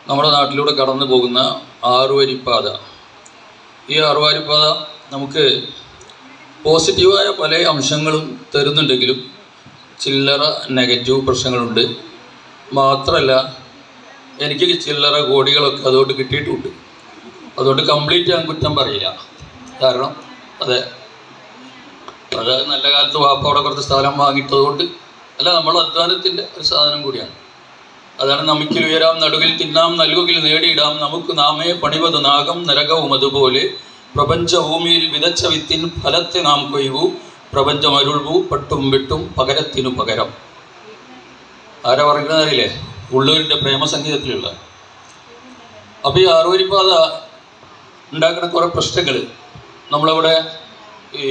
നമ്മുടെ നാട്ടിലൂടെ കടന്നു പോകുന്ന ആറുവരിപ്പാത. ഈ ആറുവരിപ്പാത നമുക്ക് പോസിറ്റീവായ പല അംശങ്ങളും തരുന്നുണ്ടെങ്കിലും ചില്ലറ നെഗറ്റീവ് പ്രശ്നങ്ങളുണ്ട്. മാത്രമല്ല എനിക്ക് ചില്ലറ കോടികളൊക്കെ അതുകൊണ്ട് കിട്ടിയിട്ടുമുണ്ട്. അതുകൊണ്ട് കംപ്ലീറ്റ് ഞാൻ കുറ്റം പറയില്ല. കാരണം അത് നല്ല കാലത്ത് വാപ്പ അവിടെ കുറച്ച് സ്ഥലം വാങ്ങിയിട്ടതുകൊണ്ട് അല്ല, നമ്മുടെ അധ്വാനത്തിൻ്റെ ഒരു സാധനം കൂടിയാണ്. അതാണ് നമുക്കിൽ ഉയരാം നടുവിൽ തിന്നാം നൽകുകിൽ നേടിയിടാം നമുക്ക് നാമേ പണിവത് നാഗം നരകവും അതുപോലെ പ്രപഞ്ചഭൂമിയിൽ വിതച്ച വിത്തിൻ ഫലത്തെ നാം കൊയ്വു പ്രപഞ്ചം അരുൾവു പട്ടും വെട്ടും പകരത്തിനു പകരം. ആരാ പറയുന്നതറിയില്ലേ? ഉള്ളൂരിൻ്റെ പ്രേമസംഗീതത്തിലുള്ള. അപ്പോൾ ഈ ആറുവരിപ്പാത ഉണ്ടാക്കുന്ന കുറേ പ്രശ്നങ്ങൾ നമ്മളവിടെ ഈ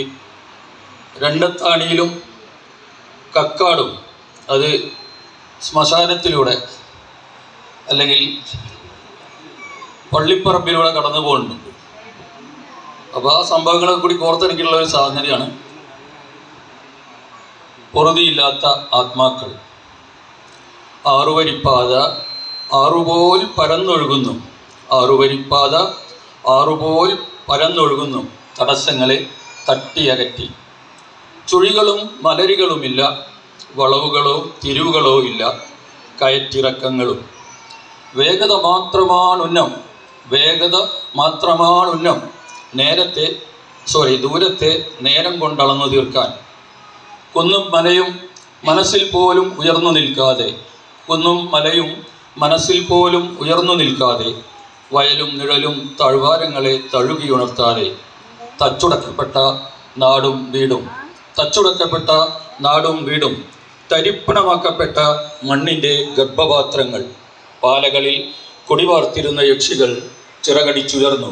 രണ്ടത്താണിയിലും കക്കാടും അത് ശ്മശാനത്തിലൂടെ അല്ലെങ്കിൽ പള്ളിപ്പറമ്പിലൂടെ കടന്നു പോകുന്നുണ്ട്. അപ്പോൾ ആ സംഭവങ്ങളെ കൂടി കോർത്തെടുക്കാനുള്ള ഒരു സാധ്യതയാണ് പൊറുതിയില്ലാത്ത ആത്മാക്കൾ. ആറുവരിപ്പാത ആറുപോൽ പരന്നൊഴുകുന്നു, ആറുവരിപ്പാത ആറുപോൽ പരന്നൊഴുകുന്നു, തടസ്സങ്ങളെ തട്ടിയകറ്റി. ചുഴികളും മലരികളുമില്ല, വളവുകളോ തിരിവുകളോ ഇല്ല, കയറ്റിറക്കങ്ങളും. വേഗത മാത്രമാണുന്നം, വേഗത മാത്രമാണുന്നം, ദൂരത്തെ നേരം കൊണ്ടളന്നു തീർക്കാൻ. കുന്നും മലയും മനസ്സിൽ പോലും ഉയർന്നു നിൽക്കാതെ, കുന്നും മലയും മനസ്സിൽ പോലും ഉയർന്നു നിൽക്കാതെ, വയലും നിഴലും താഴ്വാരങ്ങളെ തഴുകിയുണർത്താതെ, തച്ചുടക്കപ്പെട്ട നാടും വീടും, തച്ചുടക്കപ്പെട്ട നാടും വീടും, തരിപ്പണമാക്കപ്പെട്ട മണ്ണിൻ്റെ ഗർഭപാത്രങ്ങൾ, പാലകളിൽ കൊടിവാർത്തിരുന്ന യക്ഷികൾ ചിറകടിച്ചുയർന്നു,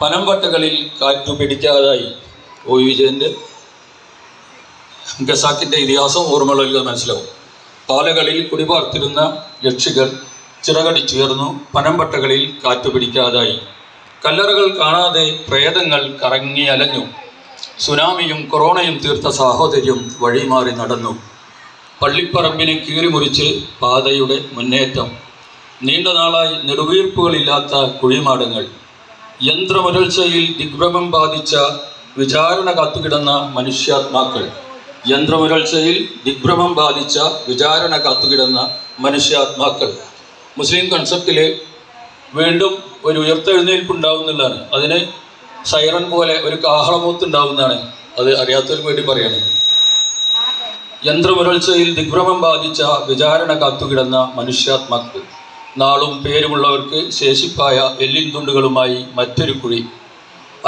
പനംവട്ടകളിൽ കാറ്റു പിടിക്കാതായി. ഒ വിജയൻ്റെ ഖസാക്കിൻ്റെ ഇതിഹാസം ഓർമ്മകളിൽ മനസ്സിലാവും. പാലകളിൽ കുടിപാർത്തിരുന്ന യക്ഷികൾ ചിറകടിച്ചുയർന്നു, പനംവട്ടകളിൽ കാറ്റു പിടിക്കാതായി. കല്ലറകൾ കാണാതെ പ്രേതങ്ങൾ കറങ്ങി അലഞ്ഞു. സുനാമിയും കൊറോണയും തീർത്ത സാഹോദര്യം വഴിമാറി നടന്നു. പള്ളിപ്പറമ്പിനെ കീറിമുറിച്ച് പാതയുടെ മുന്നേറ്റം. നീണ്ട നാളായി നെടുവീർപ്പുകളില്ലാത്ത കുഴിമാടങ്ങൾ. യന്ത്രമുരൾച്ചയിൽ ദിഗ്ഭ്രമം ബാധിച്ച വിചാരണ കാത്തുകിടന്ന മനുഷ്യാത്മാക്കൾ. യന്ത്രമുരൾച്ചയിൽ ദിഗ്ഭ്രമം ബാധിച്ച വിചാരണ കാത്തുകിടന്ന മനുഷ്യാത്മാക്കൾ. മുസ്ലിം കൺസെപ്റ്റിൽ വീണ്ടും ഒരു ഉയർത്തെഴുന്നേൽപ്പുണ്ടാവുന്നതാണ്. അതിന് സൈറൻ പോലെ ഒരു കാഹളമൂത്തുണ്ടാവുന്നതാണ്. അത് അറിയാത്തവർക്ക് വേണ്ടി പറയാണ്. യന്ത്രമുരൾച്ചയിൽ ദിഗ്ഭ്രമം ബാധിച്ച വിചാരണ കാത്തുകിടന്ന മനുഷ്യാത്മാക്കൾ. നാളും പേരുമുള്ളവർക്ക് ശേഷിപ്പായ എല്ലിൻ തുണ്ടുകളുമായി മറ്റൊരു കുഴി.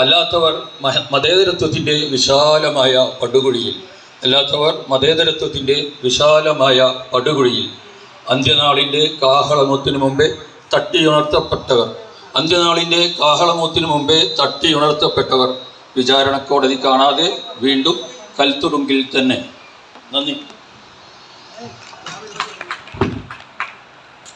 അല്ലാത്തവർ മതേതരത്വത്തിൻ്റെ വിശാലമായ പടുകുഴിയിൽ, അല്ലാത്തവർ മതേതരത്വത്തിൻ്റെ വിശാലമായ പടുകുഴിയിൽ. അന്ത്യനാളിൻ്റെ കാഹളമൂത്തിനു മുമ്പേ തട്ടിയുണർത്തപ്പെട്ടവർ, അന്ത്യനാളിൻ്റെ കാഹളമൂത്തിനു മുമ്പേ തട്ടിയുണർത്തപ്പെട്ടവർ വിചാരണ കോടതി കാണാതെ വീണ്ടും കൽത്തുറുങ്കിൽ തന്നെ. നന്ദി.